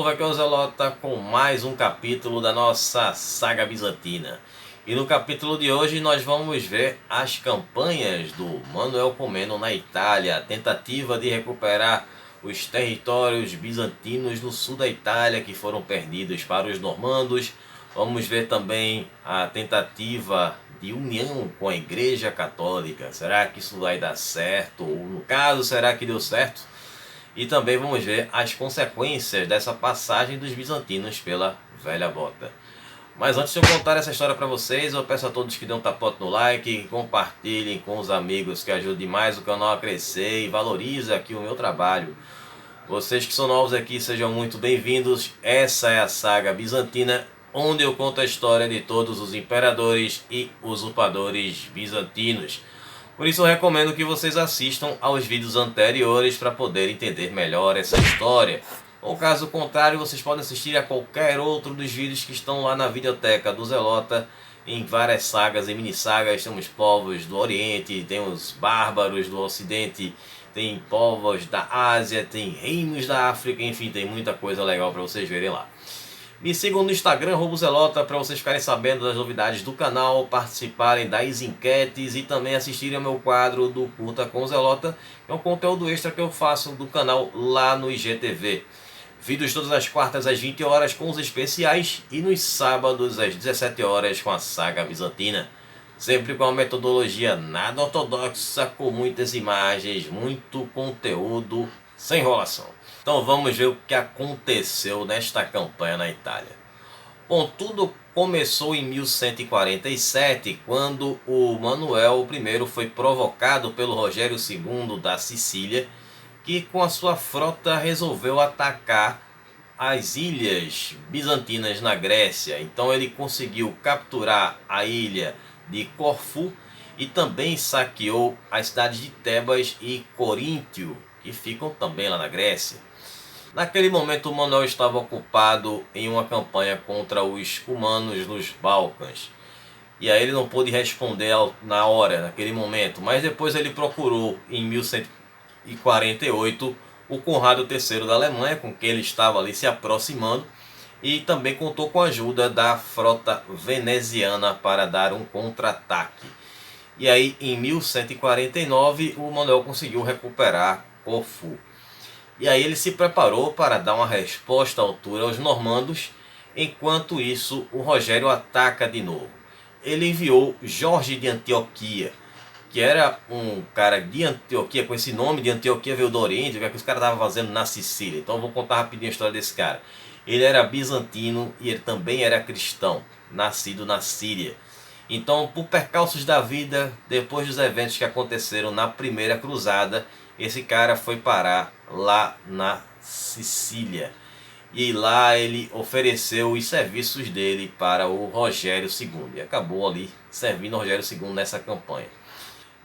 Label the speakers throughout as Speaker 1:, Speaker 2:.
Speaker 1: novo, aqui é o Zelota com mais um capítulo da nossa saga bizantina. E no capítulo de hoje nós vamos ver as campanhas do Manuel Comneno na Itália, a tentativa de recuperar os territórios bizantinos no sul da Itália que foram perdidos para os normandos. Vamos ver também a tentativa de união com a Igreja Católica. Será que isso vai dar certo? Ou no caso, será que deu certo? E também vamos ver as consequências dessa passagem dos bizantinos pela velha bota. Mas antes de eu contar essa história para vocês, eu peço a todos que dêem um tapote no like, que compartilhem com os amigos, que ajude demais o canal a crescer e valorize aqui o meu trabalho. Vocês que são novos aqui, sejam muito bem-vindos. Essa é a saga bizantina, onde eu conto a história de todos os imperadores e usurpadores bizantinos. Por isso eu recomendo que vocês assistam aos vídeos anteriores para poder entender melhor essa história. Ou caso contrário, vocês podem assistir a qualquer outro dos vídeos que estão lá na videoteca do Zelota. Em várias sagas e mini-sagas, temos povos do Oriente, temos bárbaros do Ocidente, tem povos da Ásia, tem reinos da África, enfim, tem muita coisa legal para vocês verem lá. Me sigam no Instagram, @Zelota, para vocês ficarem sabendo das novidades do canal, participarem das enquetes e também assistirem ao meu quadro do Curta com o Zelota, que é um conteúdo extra que eu faço do canal lá no IGTV. Vídeos todas as quartas às 20 horas com os especiais e nos sábados às 17 horas com a saga bizantina. Sempre com uma metodologia nada ortodoxa, com muitas imagens, muito conteúdo, sem enrolação. Então vamos ver o que aconteceu nesta campanha na Itália. Bom, tudo começou em 1147, quando o Manuel I foi provocado pelo Rogério II da Sicília, que com a sua frota resolveu atacar as ilhas bizantinas na Grécia. Então ele conseguiu capturar a ilha de Corfu e também saqueou as cidades de Tebas e Coríntio, que ficam também lá na Grécia. Naquele momento, Manuel estava ocupado em uma campanha contra os cumanos nos Balcãs. E aí ele não pôde responder na hora, naquele momento. Mas depois ele procurou, em 1148, o Conrado III da Alemanha, com quem ele estava ali se aproximando. E também contou com a ajuda da frota veneziana para dar um contra-ataque. E aí, em 1149, o Manuel conseguiu recuperar Corfu. E aí ele se preparou para dar uma resposta à altura aos normandos. Enquanto isso, o Rogério ataca de novo. Ele enviou Jorge de Antioquia, que era um cara de Antioquia, com esse nome de Antioquia, veio do Oriente, o que é que os caras estavam fazendo na Sicília. Então eu vou contar rapidinho a história desse cara. Ele era bizantino e ele também era cristão, nascido na Síria. Então, por percalços da vida, depois dos eventos que aconteceram na primeira cruzada, esse cara foi parar lá na Sicília. E lá ele ofereceu os serviços dele para o Rogério II. E acabou ali servindo o Rogério II nessa campanha.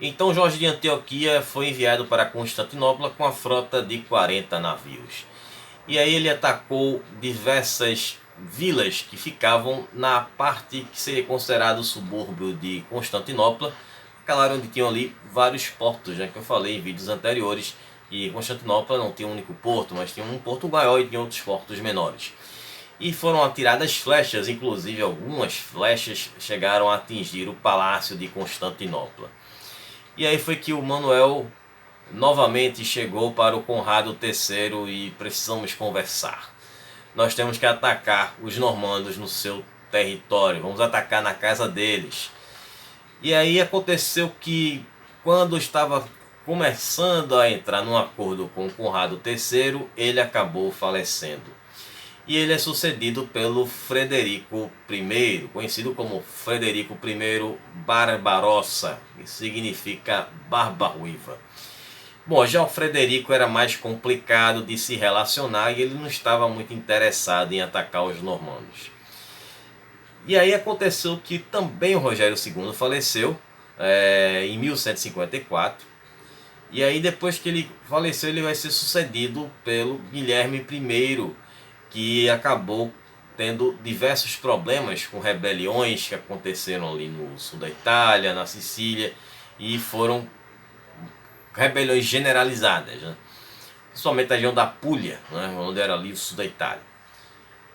Speaker 1: Então Jorge de Antioquia foi enviado para Constantinopla com a frota de 40 navios. E aí ele atacou diversas vilas que ficavam na parte que seria considerado o subúrbio de Constantinopla, aquela área onde tinham ali vários portos, que eu falei em vídeos anteriores, e Constantinopla não tinha um único porto, mas tinha um porto maior e tinha outros portos menores. E foram atiradas flechas, inclusive algumas flechas chegaram a atingir o palácio de Constantinopla. E aí foi que o Manuel novamente chegou para o Conrado III e precisamos conversar. Nós temos que atacar os normandos no seu território, vamos atacar na casa deles. E aí aconteceu que quando estava começando a entrar num acordo com Conrado III, ele acabou falecendo. E ele é sucedido pelo Frederico I, conhecido como Frederico I Barbarossa, que significa Barba Ruiva. Bom, já o Frederico era mais complicado de se relacionar e ele não estava muito interessado em atacar os normandos. E aí aconteceu que também o Rogério II faleceu em 1154. E aí depois que ele faleceu, ele vai ser sucedido pelo Guilherme I, que acabou tendo diversos problemas com rebeliões que aconteceram ali no sul da Itália, na Sicília, e foram rebeliões generalizadas, principalmente a região da Puglia, onde era ali o sul da Itália.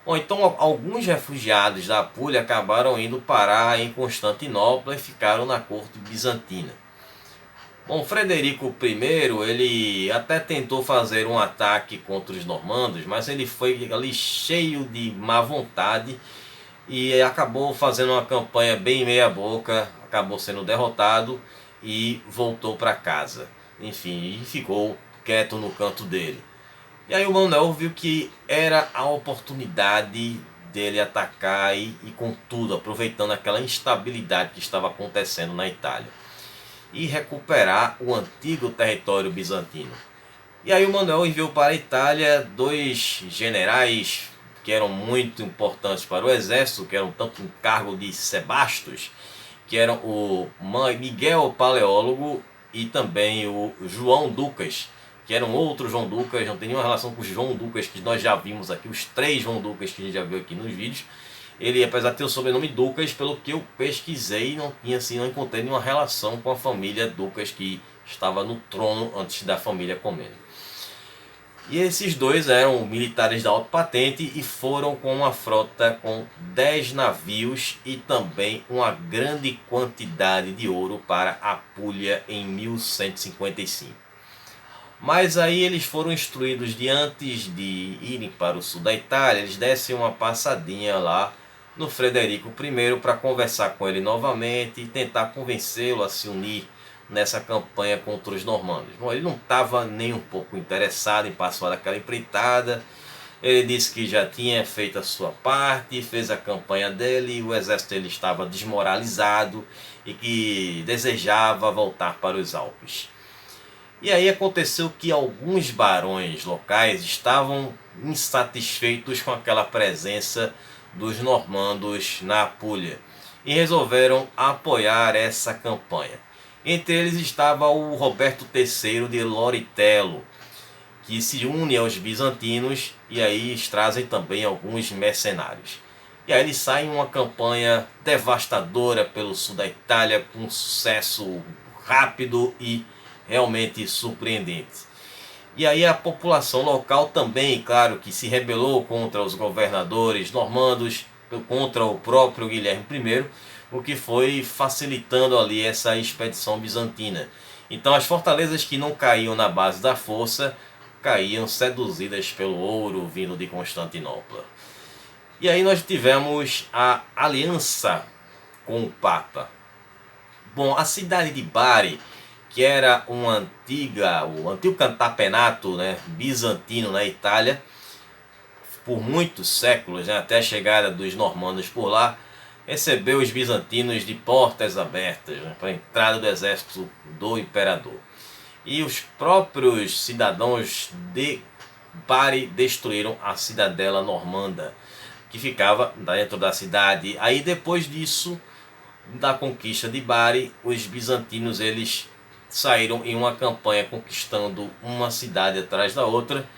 Speaker 1: Bom, então alguns refugiados da Apulia acabaram indo parar em Constantinopla e ficaram na corte bizantina. Bom, Frederico I, ele até tentou fazer um ataque contra os normandos, mas ele foi ali cheio de má vontade e acabou fazendo uma campanha bem meia boca, acabou sendo derrotado e voltou para casa. Enfim, e ficou quieto no canto dele. E aí o Manuel viu que era a oportunidade dele atacar e com tudo, aproveitando aquela instabilidade que estava acontecendo na Itália, e recuperar o antigo território bizantino. E aí o Manuel enviou para a Itália dois generais que eram muito importantes para o exército, que eram tanto um cargo de sebastos, que eram o Miguel Paleólogo e também o João Ducas, que eram outro João Ducas, não tem nenhuma relação com os João Ducas que nós já vimos aqui, os três João Ducas que a gente já viu aqui nos vídeos. Ele, apesar de ter o sobrenome Ducas, pelo que eu pesquisei, não encontrei nenhuma relação com a família Ducas que estava no trono antes da família Comneno. E esses dois eram militares da alta patente e foram com uma frota com 10 navios e também uma grande quantidade de ouro para Apulia em 1155. Mas aí eles foram instruídos de antes de irem para o sul da Itália, eles dessem uma passadinha lá no Frederico I para conversar com ele novamente e tentar convencê-lo a se unir nessa campanha contra os normandos. Bom, ele não estava nem um pouco interessado em participar daquela empreitada. Ele disse que já tinha feito a sua parte, fez a campanha dele, o exército dele estava desmoralizado e que desejava voltar para os Alpes. E aí aconteceu que alguns barões locais estavam insatisfeitos com aquela presença dos normandos na Apulia e resolveram apoiar essa campanha. Entre eles estava o Roberto III de Loritello, que se une aos bizantinos, e aí eles trazem também alguns mercenários. E aí eles saem uma campanha devastadora pelo sul da Itália, com um sucesso rápido e realmente surpreendente. E aí a população local também, claro, que se rebelou contra os governadores normandos, contra o próprio Guilherme I, o que foi facilitando ali essa expedição bizantina. Então as fortalezas que não caíam na base da força, caíam seduzidas pelo ouro vindo de Constantinopla. E aí nós tivemos a aliança com o Papa. Bom, a cidade de Bari, que era o antigo cantapenato, né, bizantino na Itália, por muitos séculos, né, até a chegada dos normandos por lá, recebeu os bizantinos de portas abertas, né, para a entrada do exército do imperador. E os próprios cidadãos de Bari destruíram a cidadela normanda, que ficava dentro da cidade. Aí depois disso, da conquista de Bari, os bizantinos eles saíram em uma campanha conquistando uma cidade atrás da outra.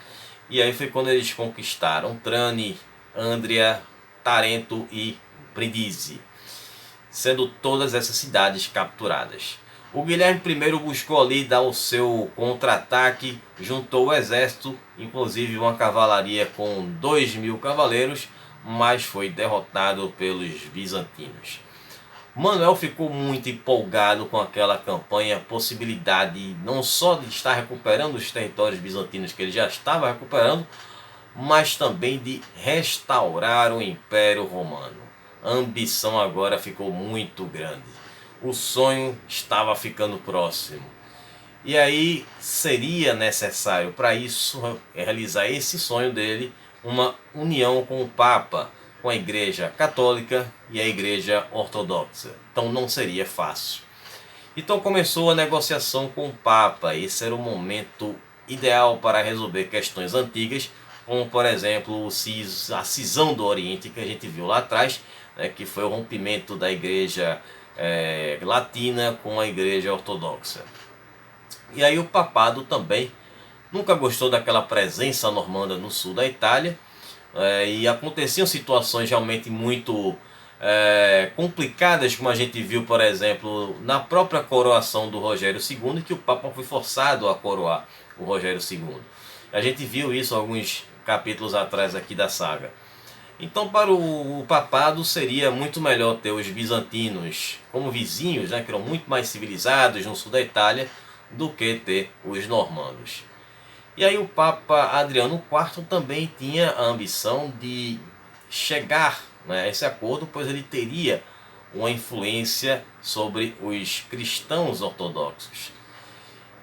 Speaker 1: E aí foi quando eles conquistaram Trani, Andria, Tarento e Brindisi, sendo todas essas cidades capturadas. O Guilherme I buscou ali dar o seu contra-ataque, juntou o exército, inclusive uma cavalaria com 2.000 cavaleiros, mas foi derrotado pelos bizantinos. Manuel ficou muito empolgado com aquela campanha, a possibilidade não só de estar recuperando os territórios bizantinos que ele já estava recuperando, mas também de restaurar o Império Romano. A ambição agora ficou muito grande. O sonho estava ficando próximo. E aí seria necessário para isso, realizar esse sonho dele, uma união com o Papa, com a Igreja Católica e a Igreja Ortodoxa. Então não seria fácil. Então começou a negociação com o Papa. Esse era o momento ideal para resolver questões antigas, como por exemplo a cisão do Oriente que a gente viu lá atrás, né, que foi o rompimento da Igreja Latina com a Igreja Ortodoxa. E aí o papado também nunca gostou daquela presença normanda no sul da Itália, e aconteciam situações realmente muito complicadas, como a gente viu, por exemplo, na própria coroação do Rogério II, que o Papa foi forçado a coroar o Rogério II. A gente viu isso alguns capítulos atrás aqui da saga. Então, para o papado seria muito melhor ter os bizantinos como vizinhos, né, que eram muito mais civilizados no sul da Itália, do que ter os normandos. E aí o Papa Adriano IV também tinha a ambição de chegar, né, a esse acordo, pois ele teria uma influência sobre os cristãos ortodoxos.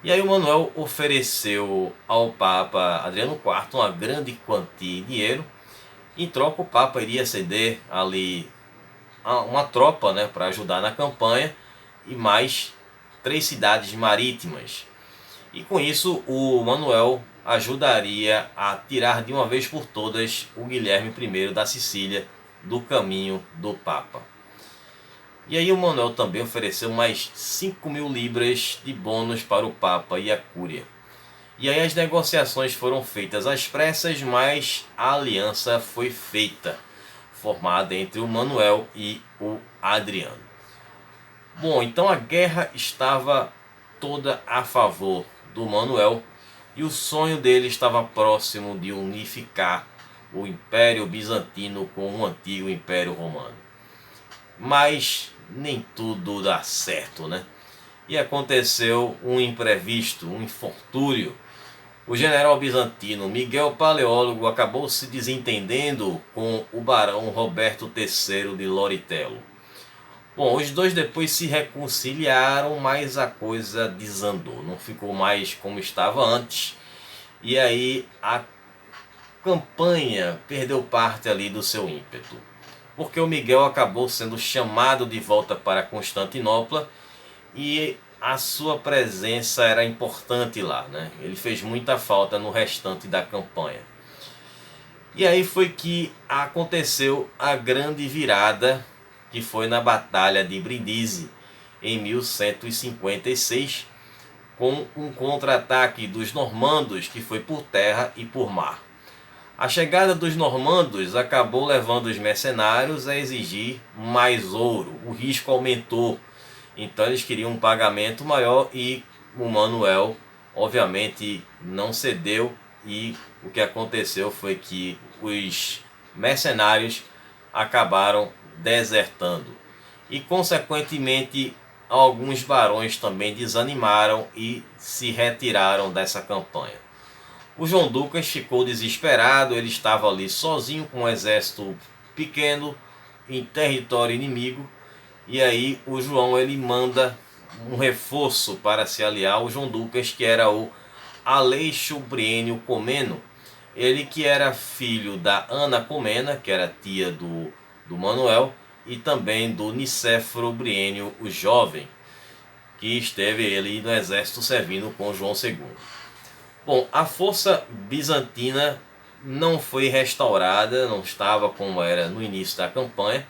Speaker 1: E aí o Manuel ofereceu ao Papa Adriano IV uma grande quantia de dinheiro. Em troca, o Papa iria ceder ali uma tropa, né, para ajudar na campanha e mais 3 cidades marítimas. E com isso o Manuel ajudaria a tirar de uma vez por todas o Guilherme I da Sicília do caminho do Papa. E aí o Manuel também ofereceu mais 5.000 libras de bônus para o Papa e a Cúria. E aí as negociações foram feitas às pressas, mas a aliança foi feita, formada entre o Manuel e o Adriano. Bom, então a guerra estava toda a favor do Manuel e o sonho dele estava próximo de unificar o Império Bizantino com o antigo Império Romano. Mas nem tudo dá certo, né? E aconteceu um imprevisto, um infortúnio. O general bizantino Miguel Paleólogo acabou se desentendendo com o barão Roberto III de Loritello. Bom, os dois depois se reconciliaram, mas a coisa desandou, não ficou mais como estava antes. E aí a campanha perdeu parte ali do seu ímpeto, porque o Miguel acabou sendo chamado de volta para Constantinopla e a sua presença era importante lá, né? Ele fez muita falta no restante da campanha. E aí foi que aconteceu a grande virada, que foi na Batalha de Brindisi, em 1156, com um contra-ataque dos normandos que foi por terra e por mar. A chegada dos normandos acabou levando os mercenários a exigir mais ouro, o risco aumentou. Então eles queriam um pagamento maior e o Manuel obviamente não cedeu, e o que aconteceu foi que os mercenários acabaram desertando. E consequentemente alguns barões também desanimaram e se retiraram dessa campanha. O João Lucas ficou desesperado, ele estava ali sozinho com um exército pequeno em território inimigo. E aí o João ele manda um reforço para se aliar ao João Lucas, que era o Aleixo Brienio Comeno. Ele que era filho da Ana Comena, que era tia do Manuel, e também do Nicéforo Brienio o Jovem, que esteve ali no exército servindo com João II. Bom, a força bizantina não foi restaurada, não estava como era no início da campanha.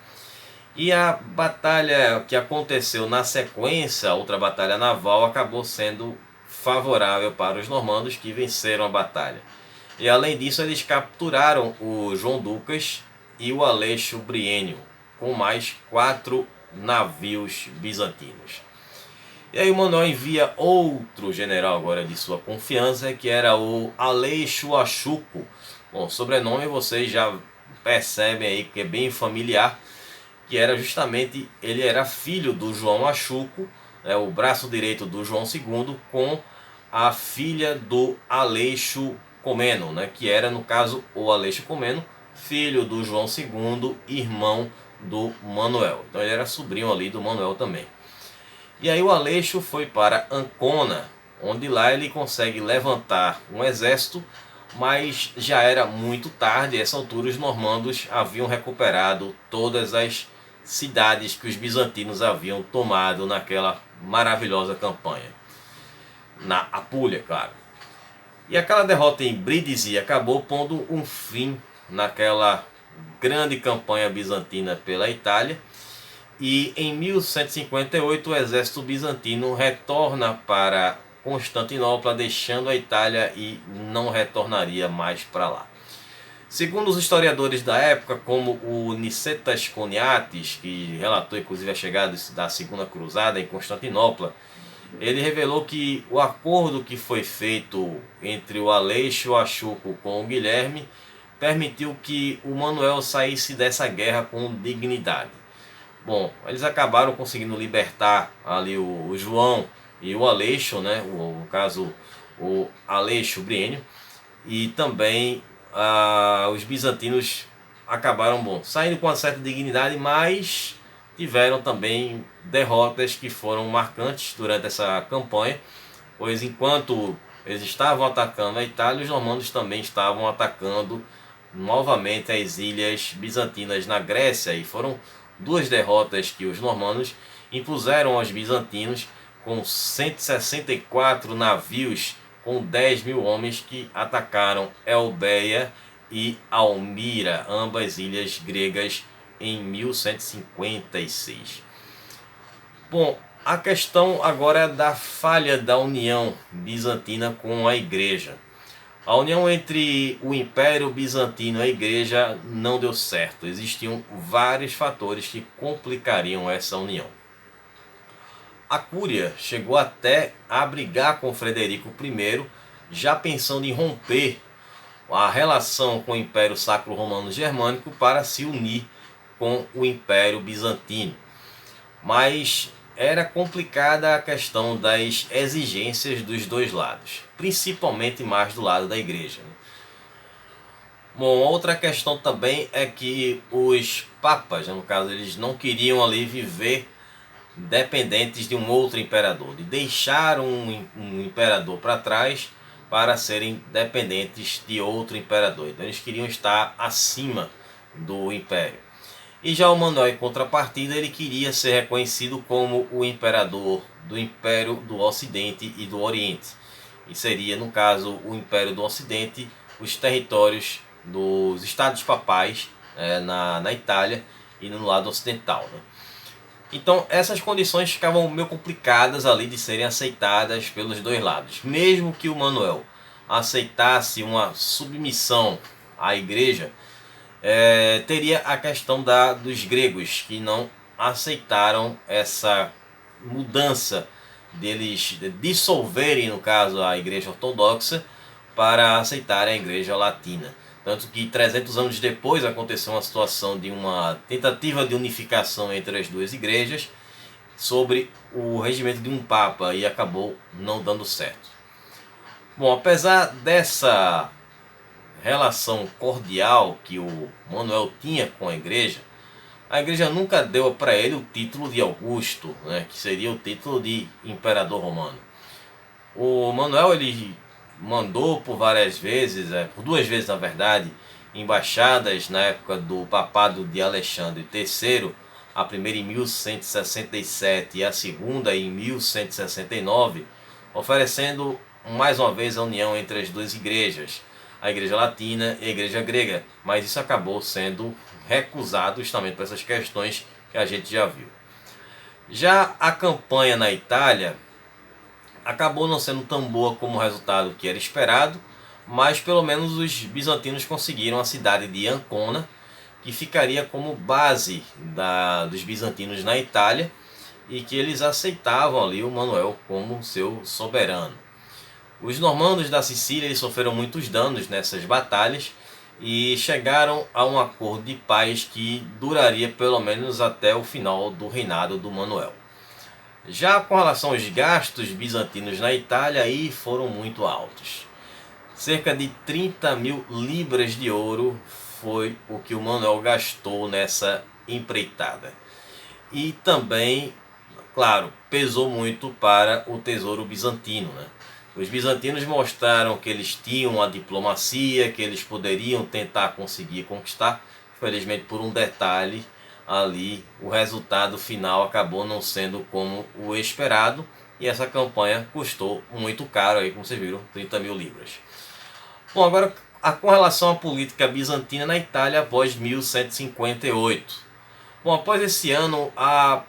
Speaker 1: E a batalha que aconteceu na sequência, a outra batalha naval, acabou sendo favorável para os normandos, que venceram a batalha. E além disso, eles capturaram o João Lucas e o Aleixo Brienio, com mais 4 navios bizantinos. E aí o Manuel envia outro general agora de sua confiança, que era o Aleixo Achuco. Bom, sobrenome vocês já percebem aí que é bem familiar, que era justamente, ele era filho do João Achuco, né, o braço direito do João II, com a filha do Aleixo Comeno, né, que era no caso o Aleixo Comeno, filho do João II, irmão do Manuel. Então ele era sobrinho ali do Manuel também. E aí o Aleixo foi para Ancona, onde lá ele consegue levantar um exército, mas já era muito tarde. A essa altura os normandos haviam recuperado todas as cidades que os bizantinos haviam tomado naquela maravilhosa campanha. Na Apulia, claro. E aquela derrota em Brindisi acabou pondo um fim naquela grande campanha bizantina pela Itália. E em 1158 o exército bizantino retorna para Constantinopla, deixando a Itália, e não retornaria mais para lá. Segundo os historiadores da época, como o Nicetas Choniates, que relatou inclusive a chegada da Segunda Cruzada em Constantinopla, ele revelou que o acordo que foi feito entre o Aleixo Achuco com o Guilherme permitiu que o Manuel saísse dessa guerra com dignidade. Bom, eles acabaram conseguindo libertar ali o João e o Aleixo, né? No caso, o Aleixo Brienne, e também os bizantinos acabaram, bom, saindo com uma certa dignidade, mas tiveram também derrotas que foram marcantes durante essa campanha, pois enquanto eles estavam atacando a Itália, os normandos também estavam atacando novamente as ilhas bizantinas na Grécia, e foram duas derrotas que os normandos impuseram aos bizantinos, com 164 navios com 10 mil homens que atacaram Elbeia e Almira, ambas ilhas gregas, em 1156. Bom, a questão agora é da falha da união bizantina com a igreja. A união entre o Império Bizantino e a Igreja não deu certo. Existiam vários fatores que complicariam essa união. A Cúria chegou até a brigar com Frederico I, já pensando em romper a relação com o Império Sacro-Romano Germânico para se unir com o Império Bizantino. Mas era complicada a questão das exigências dos dois lados, principalmente mais do lado da igreja. Bom, outra questão também é que os papas, no caso, eles não queriam ali viver dependentes de um outro imperador, de deixar um imperador para trás para serem dependentes de outro imperador. Então eles queriam estar acima do império. E já o Manuel, em contrapartida, ele queria ser reconhecido como o imperador do Império do Ocidente e do Oriente. E seria, no caso, o Império do Ocidente, os territórios dos Estados Papais na Itália e no lado ocidental, né? Então essas condições ficavam meio complicadas ali de serem aceitadas pelos dois lados. Mesmo que o Manuel aceitasse uma submissão à igreja, teria a questão dos gregos, que não aceitaram essa mudança deles dissolverem, no caso, a igreja ortodoxa para aceitarem a igreja latina. Tanto que 300 anos depois aconteceu uma situação de uma tentativa de unificação entre as duas igrejas sobre o regimento de um papa, e acabou não dando certo. Bom, apesar dessa relação cordial que o Manuel tinha com a igreja nunca deu para ele o título de Augusto, né, que seria o título de imperador romano. O Manuel, ele mandou por várias vezes, por duas vezes na verdade, embaixadas na época do papado de Alexandre III, a primeira em 1167 e a segunda em 1169, oferecendo mais uma vez a união entre as duas igrejas, a igreja latina e a igreja grega, mas isso acabou sendo recusado justamente por essas questões que a gente já viu. Já a campanha na Itália acabou não sendo tão boa como o resultado que era esperado, mas pelo menos os bizantinos conseguiram a cidade de Ancona, que ficaria como base dos bizantinos na Itália, e que eles aceitavam ali o Manuel como seu soberano. Os normandos da Sicília, eles sofreram muitos danos nessas batalhas e chegaram a um acordo de paz que duraria pelo menos até o final do reinado do Manuel. Já com relação aos gastos bizantinos na Itália, aí foram muito altos. Cerca de 30 mil libras de ouro foi o que o Manuel gastou nessa empreitada. E também, claro, pesou muito para o tesouro bizantino, né? Os bizantinos mostraram que eles tinham a diplomacia, que eles poderiam tentar conseguir conquistar. Infelizmente, por um detalhe ali, o resultado final acabou não sendo como o esperado, e essa campanha custou muito caro, aí, como vocês viram, 30 mil libras. Bom, agora com relação à política bizantina na Itália após 1158. Bom, após esse ano, a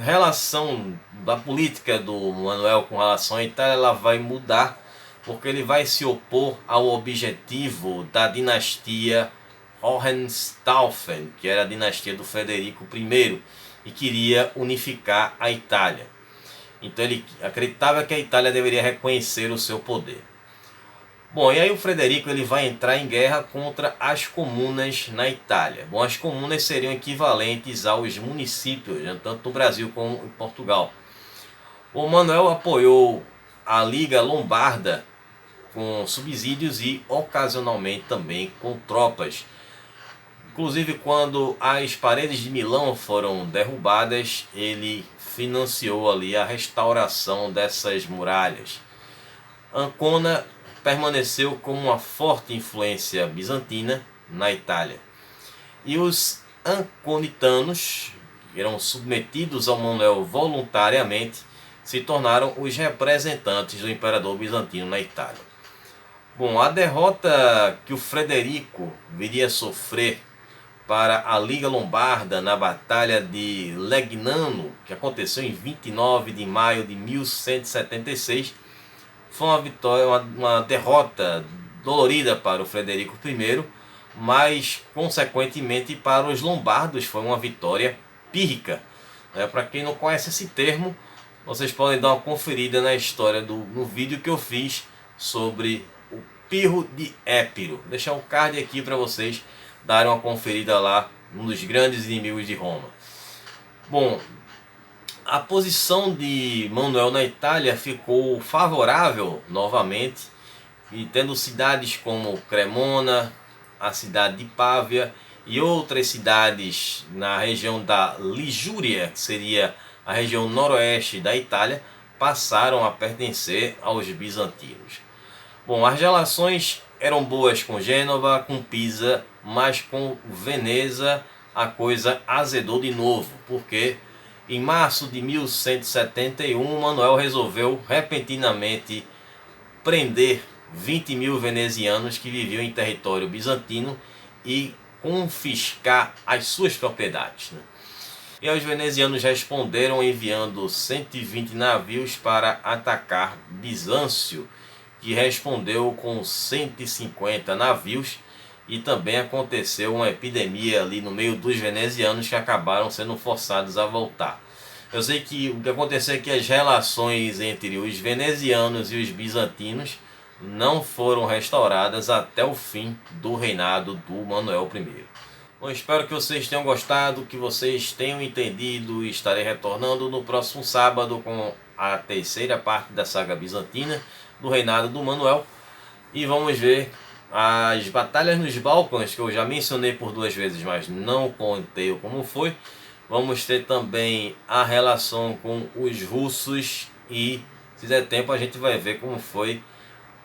Speaker 1: relação da política do Manuel com relação à Itália ela vai mudar, porque ele vai se opor ao objetivo da dinastia Hohenstaufen, que era a dinastia do Frederico I, e queria unificar a Itália. Então ele acreditava que a Itália deveria reconhecer o seu poder. Bom, e aí o Frederico ele vai entrar em guerra contra as comunas na Itália. Bom, as comunas seriam equivalentes aos municípios, né, tanto no Brasil como em Portugal. O Manuel apoiou a Liga Lombarda com subsídios e ocasionalmente também com tropas. Inclusive, quando as paredes de Milão foram derrubadas, ele financiou ali a restauração dessas muralhas. Ancona permaneceu como uma forte influência bizantina na Itália. E os anconitanos, que eram submetidos ao Manuel voluntariamente, se tornaram os representantes do imperador bizantino na Itália. Bom, a derrota que o Frederico viria a sofrer para a Liga Lombarda na Batalha de Legnano, que aconteceu em 29 de maio de 1176, foi uma vitória, uma derrota dolorida para o Frederico I, mas consequentemente para os lombardos foi uma vitória pírrica. Para quem não conhece esse termo, vocês podem dar uma conferida na história no vídeo que eu fiz sobre o Pirro de Épiro. Vou deixar um card aqui para vocês darem uma conferida lá, um dos grandes inimigos de Roma. Bom, a posição de Manuel na Itália ficou favorável novamente, e tendo cidades como Cremona, a cidade de Pávia e outras cidades na região da Ligúria, que seria a região noroeste da Itália, passaram a pertencer aos bizantinos. Bom, as relações eram boas com Gênova, com Pisa, mas com Veneza a coisa azedou de novo, porque em março de 1171 Manuel resolveu repentinamente prender 20 mil venezianos que viviam em território bizantino e confiscar as suas propriedades. E os venezianos responderam enviando 120 navios para atacar Bizâncio, que respondeu com 150 navios, e também aconteceu uma epidemia ali no meio dos venezianos que acabaram sendo forçados a voltar. Eu sei que o que aconteceu é que as relações entre os venezianos e os bizantinos não foram restauradas até o fim do reinado do Manuel I. Bom, espero que vocês tenham gostado, que vocês tenham entendido, e estarei retornando no próximo sábado com a terceira parte da saga bizantina do reinado do Manuel. E vamos ver as batalhas nos Balcãs, que eu já mencionei por 2 vezes, mas não contei como foi. Vamos ter também a relação com os russos e, se der tempo, a gente vai ver como foi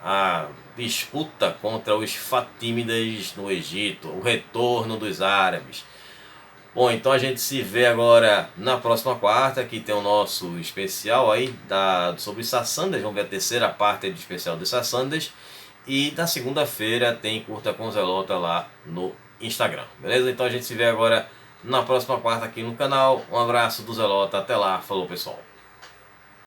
Speaker 1: a disputa contra os Fatímidas no Egito, o retorno dos árabes. Bom, então a gente se vê agora na próxima quarta, que tem o nosso especial aí sobre Sassânidas. Vamos ver a terceira parte do especial de Sassânidas. E na segunda-feira tem Curta com Zelota lá no Instagram, beleza? Então a gente se vê agora na próxima quarta aqui no canal. Um abraço do Zelota, até lá, falou pessoal.